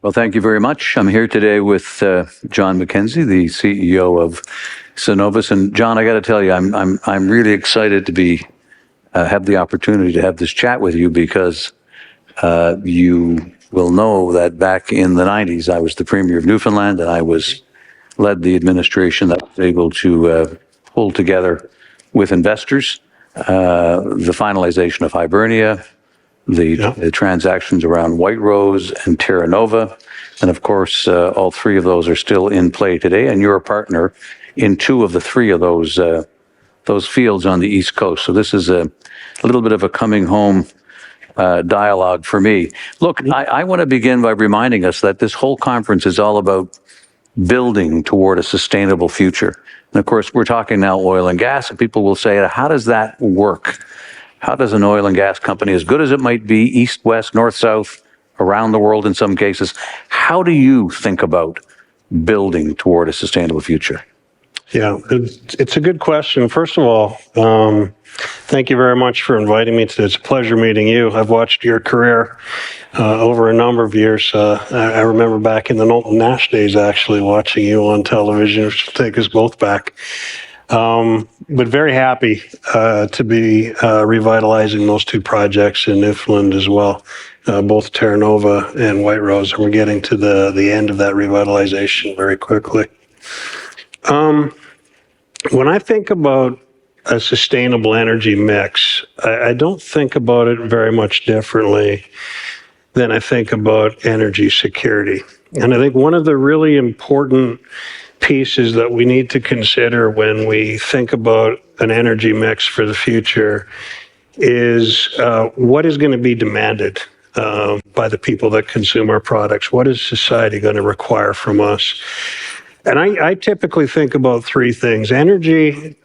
Well, thank you very much. I'm here today with John McKenzie, the CEO of Cenovus. And John, I got to tell you, I'm really excited to be have the opportunity to have this chat with you because you will know that back in the 90s, I was the Premier of Newfoundland, and I led the administration that was able to pull together with investors the finalization of Hibernia, the transactions around White Rose and Terra Nova. And of course, all three of those are still in play today. And you're a partner in two of the three of those fields on the East Coast. So this is a little bit of a coming home dialogue for me. Look, I want to begin by reminding us that this whole conference is all about building toward a sustainable future. And of course, we're talking now oil and gas, and people will say, how does that work? How does an oil and gas company, as good as it might be, east, west, north, south, around the world in some cases, how do you think about building toward a sustainable future? Yeah, it's a good question. First of all, thank you very much for inviting me today. It's a pleasure meeting you. I've watched your career over a number of years. I remember back in the Knowlton Nash days, actually watching you on television, which will take us both back. But very happy to be revitalizing those two projects in Newfoundland as well, both Terra Nova and White Rose. And we're getting to the end of that revitalization very quickly. When I think about a sustainable energy mix, I don't think about it very much differently than I think about energy security. And I think one of the really important pieces that we need to consider when we think about an energy mix for the future is what is going to be demanded by the people that consume our products. What is society going to require from us? And I typically think about three things. Energy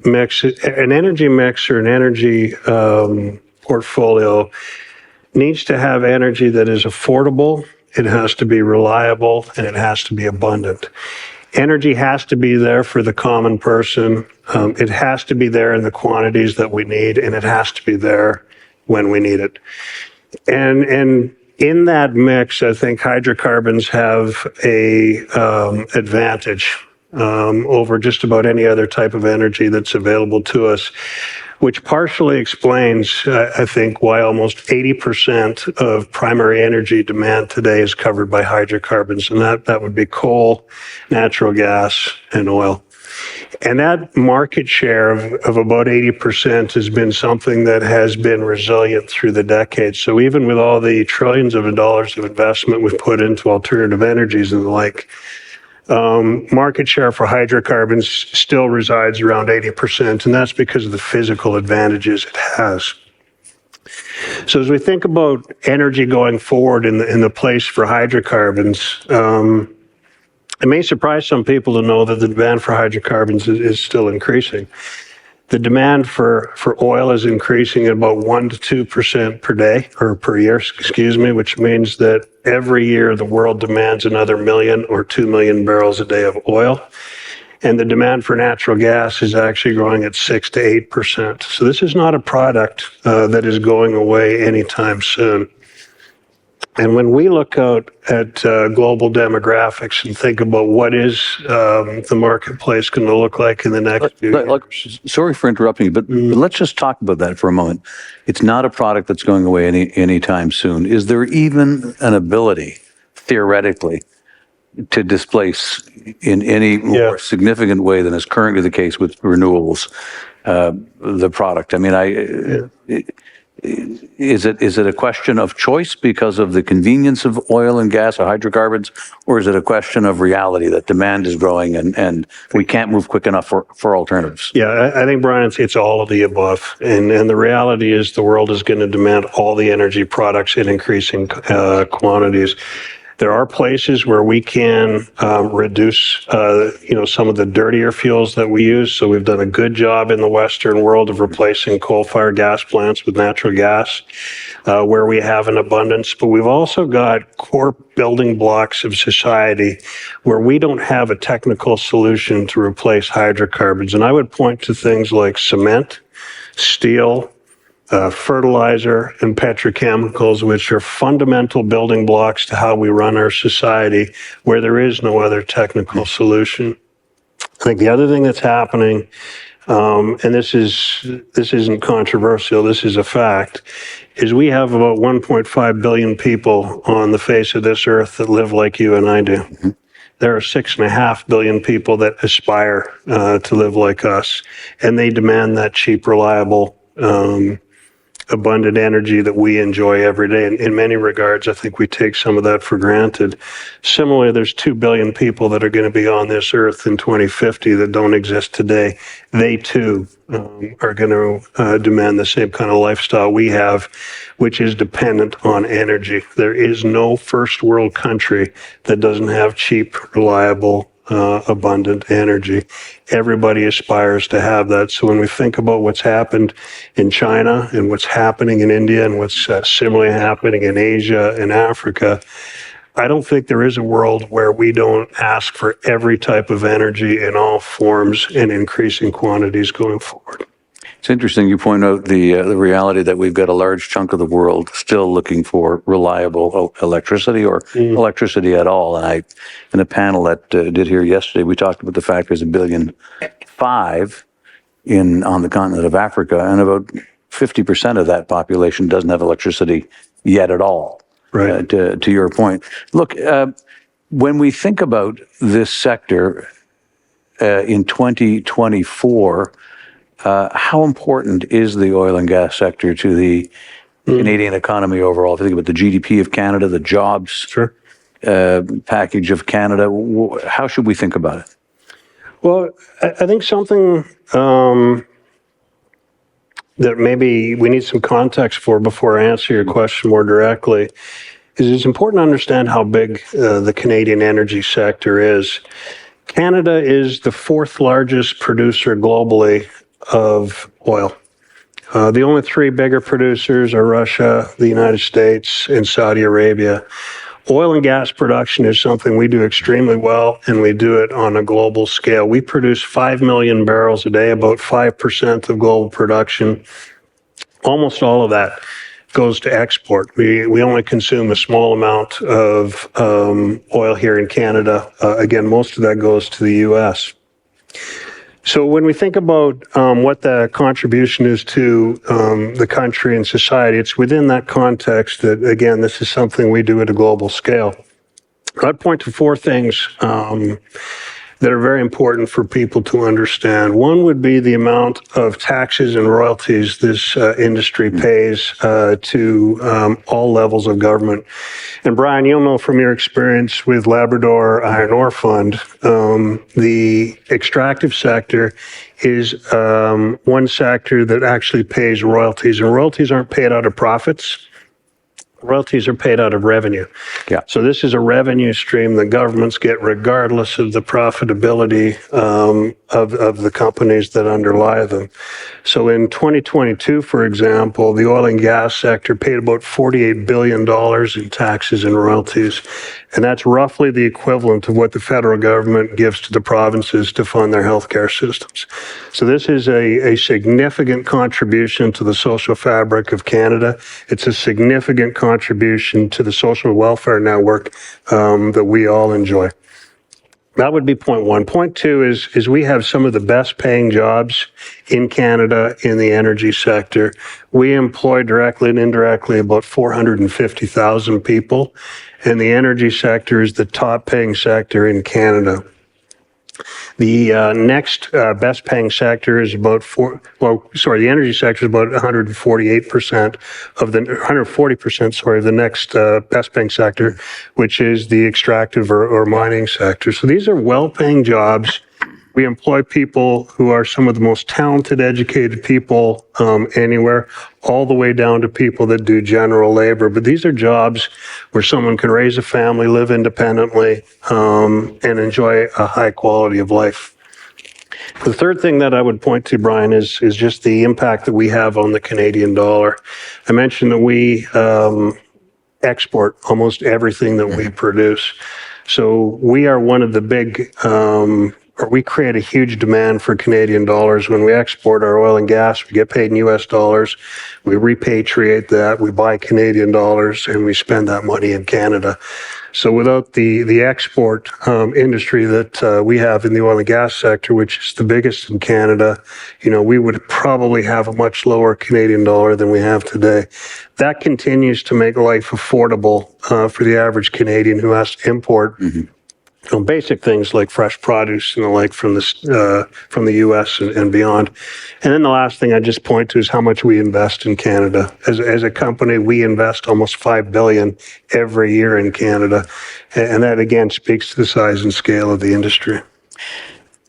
mix, an energy mix or an energy portfolio needs to have energy that is affordable, it has to be reliable, and it has to be abundant. Energy has to be there for the common person. It has to be there in the quantities that we need, and it has to be there when we need it. And in that mix, I think hydrocarbons have a advantage over just about any other type of energy that's available to us, which partially explains, I think, why almost 80% of primary energy demand today is covered by hydrocarbons, and that would be coal, natural gas, and oil. And that market share of about 80% has been something that has been resilient through the decades. So even with all the trillions of dollars of investment we've put into alternative energies and the like, market share for hydrocarbons still resides around 80%, and that's because of the physical advantages it has. So as we think about energy going forward in the place for hydrocarbons, it may surprise some people to know that the demand for hydrocarbons is still increasing. The demand for oil is increasing at about 1 to 2% per day, or per year, excuse me, which means that every year the world demands another 1 million or 2 million barrels a day of oil. And the demand for natural gas is actually growing at 6 to 8%. So this is not a product that is going away anytime soon. And when we look out at global demographics and think about what is the marketplace going to look like in the next few years. Sorry for interrupting you, but let's just talk about that for a moment. It's not a product that's going away anytime soon. Is there even an ability, theoretically, to displace in any more significant way than is currently the case with renewables the product? I mean, Is it a question of choice because of the convenience of oil and gas or hydrocarbons, or is it a question of reality that demand is growing and we can't move quick enough for alternatives? Yeah, I think, Brian, it's all of the above. And the reality is the world is going to demand all the energy products in increasing quantities. There are places where we can reduce, some of the dirtier fuels that we use. So we've done a good job in the Western world of replacing coal-fired gas plants with natural gas, where we have an abundance. But we've also got core building blocks of society where we don't have a technical solution to replace hydrocarbons. And I would point to things like cement, steel, fertilizer and petrochemicals, which are fundamental building blocks to how we run our society, where there is no other technical solution. I think the other thing that's happening, and this isn't controversial, this is a fact, is we have about 1.5 billion people on the face of this earth that live like you and I do. Mm-hmm. There are 6.5 billion people that aspire to live like us, and they demand that cheap, reliable, abundant energy that we enjoy every day. And in many regards, I think we take some of that for granted. Similarly, there's 2 billion people that are going to be on this earth in 2050 that don't exist today. They too are going to demand the same kind of lifestyle we have, which is dependent on energy. There is no first world country that doesn't have cheap, reliable, abundant energy. Everybody aspires to have that. So when we think about what's happened in China and what's happening in India and what's similarly happening in Asia and Africa, I don't think there is a world where we don't ask for every type of energy in all forms and increasing quantities going forward. It's interesting you point out the reality that we've got a large chunk of the world still looking for reliable electricity or electricity at all. And in a panel that did here yesterday, we talked about the fact there's 1.5 billion on the continent of Africa, and about 50% of that population doesn't have electricity yet at all. Right. To your point, look, when we think about this sector in 2024. How important is the oil and gas sector to the Canadian economy overall? If you think about the GDP of Canada, the jobs package of Canada, how should we think about it? Well, I think something that maybe we need some context for before I answer your question more directly is it's important to understand how big the Canadian energy sector is. Canada is the 4th largest producer globally of oil. The only 3 bigger producers are Russia, the United States, and Saudi Arabia. Oil and gas production is something we do extremely well, and we do it on a global scale. We produce 5 million barrels a day, about 5% of global production. Almost all of that goes to export. We only consume a small amount of oil here in Canada. Again, most of that goes to the U.S. So when we think about what the contribution is to the country and society, it's within that context that, again, this is something we do at a global scale. I'd point to 4 things that are very important for people to understand. One would be the amount of taxes and royalties this industry pays to all levels of government. And Brian, you'll know from your experience with Labrador Iron Ore Fund, the extractive sector is one sector that actually pays royalties, and royalties aren't paid out of profits. Royalties are paid out of revenue. Yeah. So this is a revenue stream that governments get regardless of the profitability of the companies that underlie them. So in 2022, for example, the oil and gas sector paid about $48 billion in taxes and royalties. And that's roughly the equivalent of what the federal government gives to the provinces to fund their healthcare systems. So this is a significant contribution to the social fabric of Canada. It's a significant contribution to the social welfare network that we all enjoy. That would be point 1. Point 2 is we have some of the best paying jobs in Canada in the energy sector. We employ directly and indirectly about 450,000 people, and the energy sector is the top paying sector in Canada. The next best paying sector is about the energy sector is about 140% of the next best paying sector, which is the extractive or mining sector. So these are well paying jobs. We employ people who are some of the most talented, educated people anywhere, all the way down to people that do general labor. But these are jobs where someone can raise a family, live independently, and enjoy a high quality of life. The third thing that I would point to, Brian, is just the impact that we have on the Canadian dollar. I mentioned that we export almost everything that we produce. So we are one of the big or we create a huge demand for Canadian dollars. When we export our oil and gas, we get paid in US dollars. We repatriate that, we buy Canadian dollars, and we spend that money in Canada. So without the export industry that we have in the oil and gas sector, which is the biggest in Canada, we would probably have a much lower Canadian dollar than we have today. That continues to make life affordable for the average Canadian who has to import basic things like fresh produce and the like from the U.S. and beyond. And then the last thing I just point to is how much we invest in Canada. As a company, we invest almost $5 billion every year in Canada, and that again speaks to the size and scale of the industry.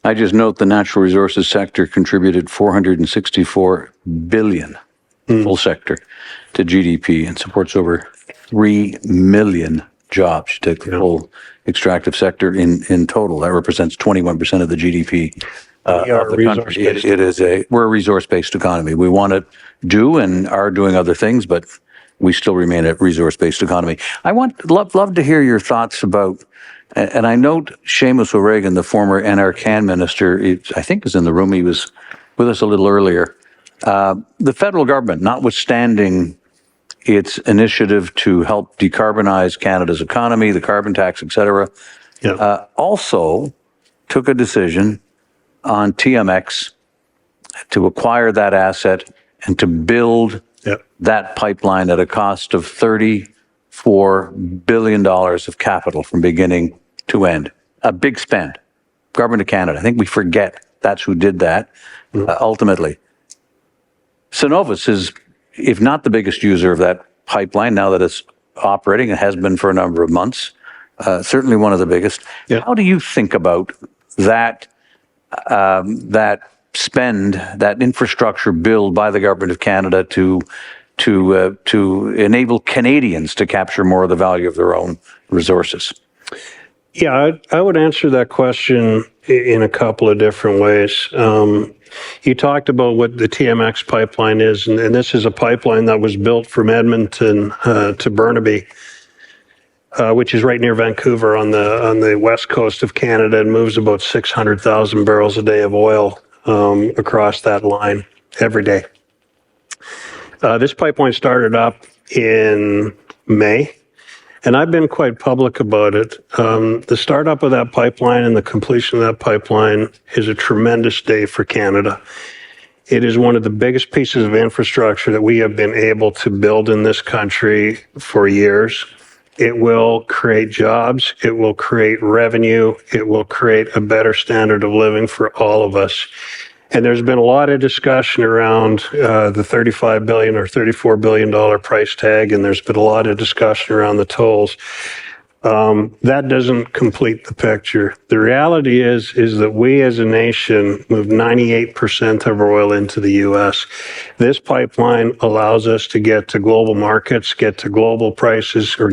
I just note the natural resources sector contributed $464 billion, full sector, to GDP and supports over 3 million jobs. You take the whole extractive sector in total. That represents 21% of the GDP of the country. We're a resource-based economy. We want to do and are doing other things, but we still remain a resource-based economy. I love to hear your thoughts about, and I note Seamus O'Regan, the former NRCan minister, I think is in the room. He was with us a little earlier. The federal government, notwithstanding its initiative to help decarbonize Canada's economy, the carbon tax, et cetera, also took a decision on TMX to acquire that asset and to build that pipeline at a cost of $34 billion of capital from beginning to end. A big spend. Government of Canada. I think we forget that's who did that ultimately. Cenovus is, if not the biggest user of that pipeline, now that it's operating, it has been for a number of months, certainly one of the biggest. How do you think about that spend, that infrastructure build by the government of Canada to enable Canadians to capture more of the value of their own resources? Yeah, I would answer that question in a couple of different ways. You talked about what the TMX pipeline is, and this is a pipeline that was built from Edmonton to Burnaby, which is right near Vancouver on the west coast of Canada, and moves about 600,000 barrels a day of oil across that line every day. This pipeline started up in May. And I've been quite public about it. The startup of that pipeline and the completion of that pipeline is a tremendous day for Canada. It is one of the biggest pieces of infrastructure that we have been able to build in this country for years. It will create jobs. It will create revenue. It will create a better standard of living for all of us. And there's been a lot of discussion around the $35 billion or $34 billion price tag, and there's been a lot of discussion around the tolls. That doesn't complete the picture. The reality is that we as a nation move 98% of our oil into the U.S. This pipeline allows us to get to global markets, get global prices for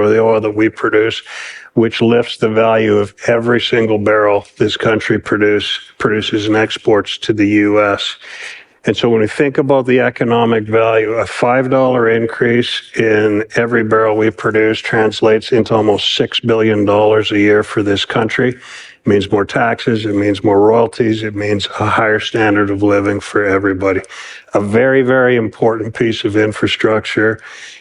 the oil that we produce, which lifts the value of every single barrel this country produces and exports to the U.S. And so when we think about the economic value, a $5 increase in every barrel we produce translates into almost $6 billion a year for this country. It means more taxes, it means more royalties, it means a higher standard of living for everybody. A very, very important piece of infrastructure.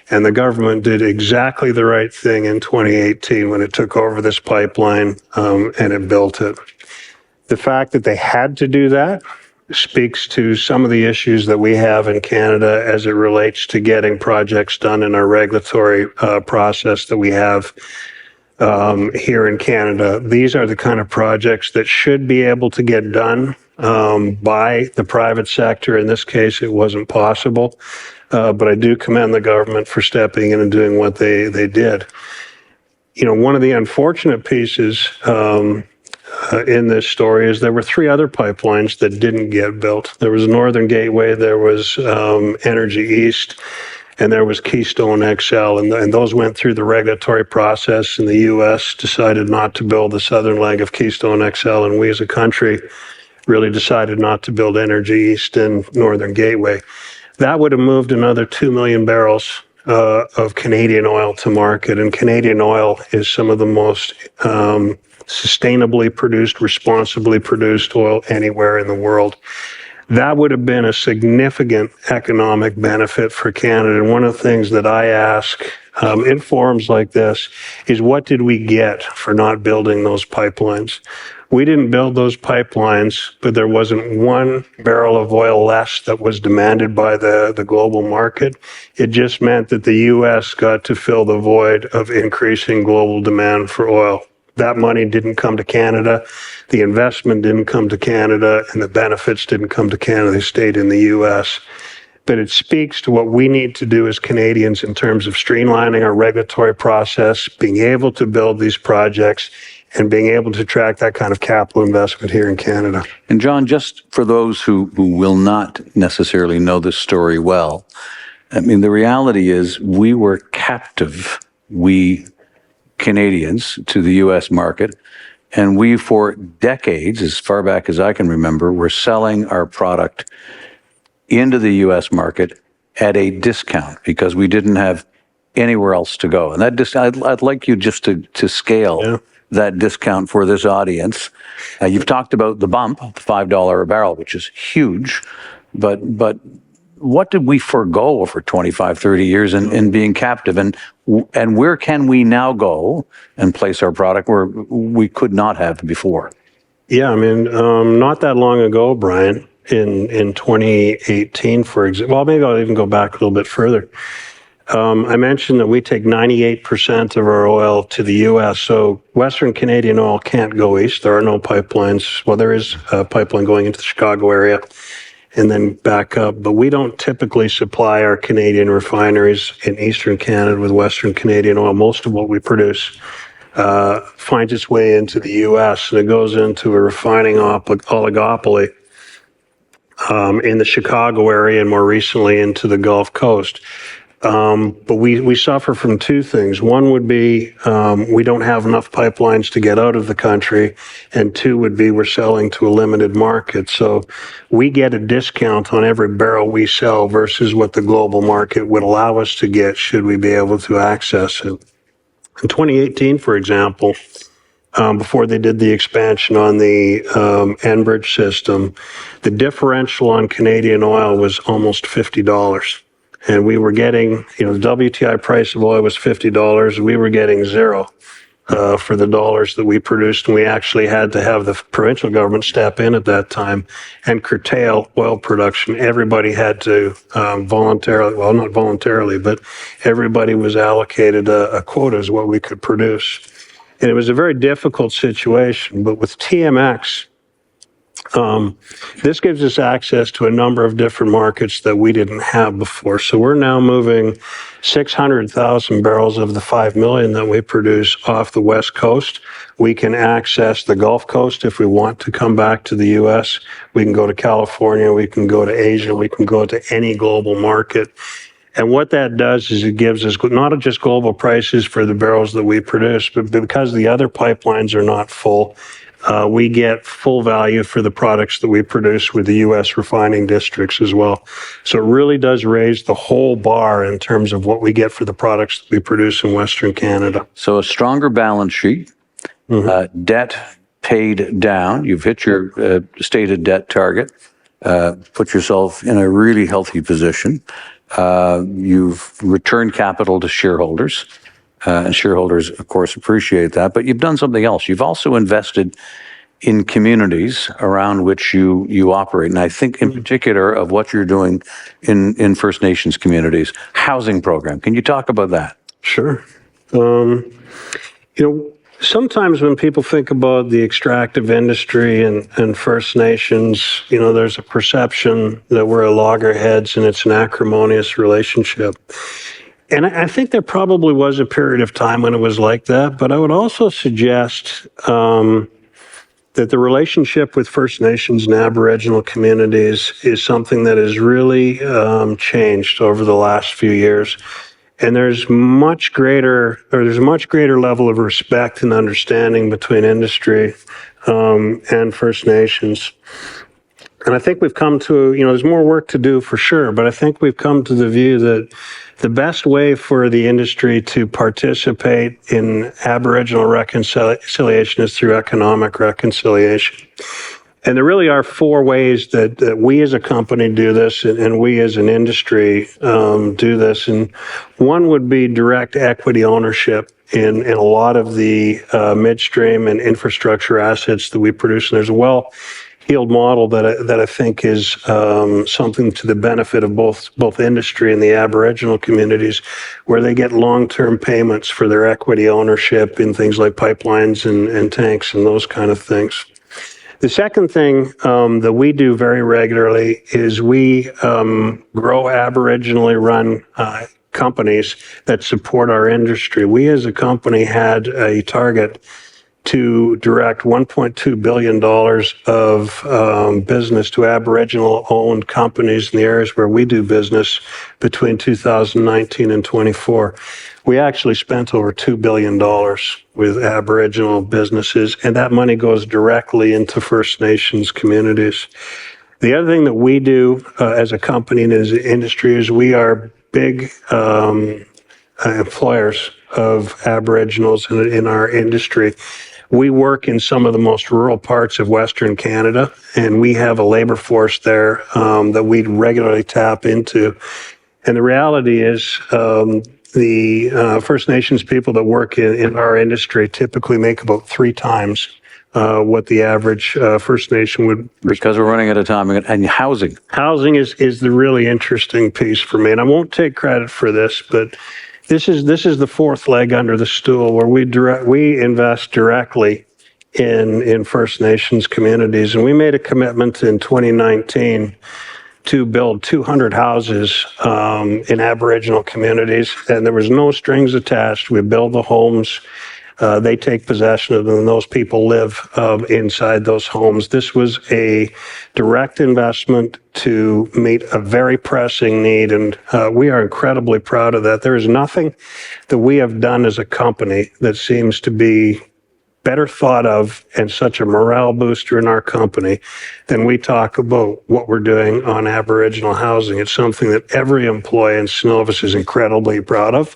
And the government did exactly the right thing in 2018 when it took over this pipeline and it built it. The fact that they had to do that speaks to some of the issues that we have in Canada as it relates to getting projects done in our regulatory process that we have here in Canada. These are the kind of projects that should be able to get done by the private sector. In this case, it wasn't possible. But I do commend the government for stepping in and doing what they did. One of the unfortunate pieces in this story is there were 3 other pipelines that didn't get built. There was Northern Gateway, there was Energy East, and there was Keystone XL, and those went through the regulatory process, and the U.S. decided not to build the southern leg of Keystone XL, and we as a country really decided not to build Energy East and Northern Gateway. That would have moved another 2 million barrels of Canadian oil to market, and Canadian oil is some of the most sustainably produced, responsibly produced oil anywhere in the world. That would have been a significant economic benefit for Canada. And one of the things that I ask in forums like this is, what did we get for not building those pipelines? We didn't build those pipelines, but there wasn't one barrel of oil less that was demanded by the global market. It just meant that the U.S. got to fill the void of increasing global demand for oil. That money didn't come to Canada, the investment didn't come to Canada, and the benefits didn't come to Canada. They stayed in the U.S. But it speaks to what we need to do as Canadians in terms of streamlining our regulatory process, being able to build these projects, and being able to attract that kind of capital investment here in Canada. And John, just for those who will not necessarily know this story well, I mean, the reality is we were captive, we Canadians, to the U.S. market. And we, for decades, as far back as I can remember, were selling our product into the U.S. market at a discount because we didn't have anywhere else to go. And that I'd like you just to scale that discount for this audience. You've talked about the bump, $5 a barrel, which is huge, but what did we forgo over 25, 30 years in being captive? And where can we now go and place our product where we could not have before? Yeah, I mean, not that long ago, Brian, in 2018, for example, well, maybe I'll even go back a little bit further. I mentioned that we take 98% of our oil to the U.S., so Western Canadian oil can't go east. There are no pipelines. Well, there is a pipeline going into the Chicago area and then back up, but we don't typically supply our Canadian refineries in Eastern Canada with Western Canadian oil. Most of what we produce finds its way into the U.S., and it goes into a refining oligopoly in the Chicago area and more recently into the Gulf Coast. But we suffer from two things. One would be we don't have enough pipelines to get out of the country, and two would be we're selling to a limited market. So we get a discount on every barrel we sell versus what the global market would allow us to get should we be able to access it. In 2018, for example, before they did the expansion on the Enbridge system, the differential on Canadian oil was almost $50. And we were getting, the WTI price of oil was $50. We were getting zero for the dollars that we produced. And we actually had to have the provincial government step in at that time and curtail oil production. Everybody had to voluntarily, well, not voluntarily, but everybody was allocated a quota as what we could produce. And it was a very difficult situation. But with TMX, this gives us access to a number of different markets that we didn't have before. So we're now moving 600,000 barrels of the 5 million that we produce off the West Coast. We can access the Gulf Coast if we want to come back to the U.S. We can go to California. We can go to Asia. We can go to any global market. And what that does is it gives us not just global prices for the barrels that we produce, but because the other pipelines are not full, we get full value for the products that we produce with the U.S. refining districts as well. So it really does raise the whole bar in terms of what we get for the products that we produce in Western Canada. So a stronger balance sheet, debt paid down. You've hit your stated debt target, put yourself in a really healthy position. You've returned capital to shareholders. And shareholders, of course, appreciate that. But you've done something else. You've also invested in communities around which you operate. And I think in particular of what you're doing in First Nations communities, housing program. Can you talk about that? Sure. Sometimes when people think about the extractive industry and First Nations, there's a perception that we're at loggerheads and it's an acrimonious relationship. And I think there probably was a period of time when it was like that, but I would also suggest that the relationship with First Nations and Aboriginal communities is something that has really changed over the last few years. And there's a much greater level of respect and understanding between industry and First Nations. And I think we've come to, there's more work to do for sure, but I think we've come to the view that the best way for the industry to participate in Aboriginal reconciliation is through economic reconciliation. And there really are four ways that we as a company do this and we as an industry do this. And one would be direct equity ownership in a lot of the midstream and infrastructure assets that we produce. And there's a well-heeled model that I think is something to the benefit of both industry and the Aboriginal communities, where they get long-term payments for their equity ownership in things like pipelines and tanks and those kind of things. The second thing that we do very regularly is we grow Aboriginally run companies that support our industry. We as a company had a target to direct $1.2 billion of business to Aboriginal-owned companies in the areas where we do business between 2019 and 24. We actually spent over $2 billion with Aboriginal businesses, and that money goes directly into First Nations communities. The other thing that we do as a company and as an industry is we are big employers of Aboriginals in our industry. We work in some of the most rural parts of Western Canada, and we have a labor force there that we regularly tap into. And the reality is the First Nations people that work in our industry typically make about 3 times what the average First Nation would. Because we're running out of time. And housing. Housing is the really interesting piece for me. And I won't take credit for this, but this is the fourth leg under the stool where we invest directly in First Nations communities. And we made a commitment in 2019 to build 200 houses in Aboriginal communities, and there was no strings attached. We build the homes, they take possession of them, and those people live inside those homes. This was a direct investment to meet a very pressing need, and we are incredibly proud of that. There is nothing that we have done as a company that seems to be better thought of and such a morale booster in our company than we talk about what we're doing on Aboriginal housing. It's something that every employee in Cenovus is incredibly proud of.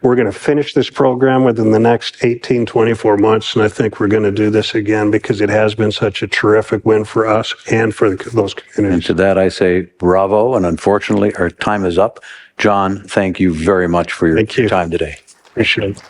We're going to finish this program within the next 18, 24 months, and I think we're going to do this again because it has been such a terrific win for us and for those communities. And to that I say bravo, and unfortunately our time is up. John, thank you very much for your time today. Appreciate it.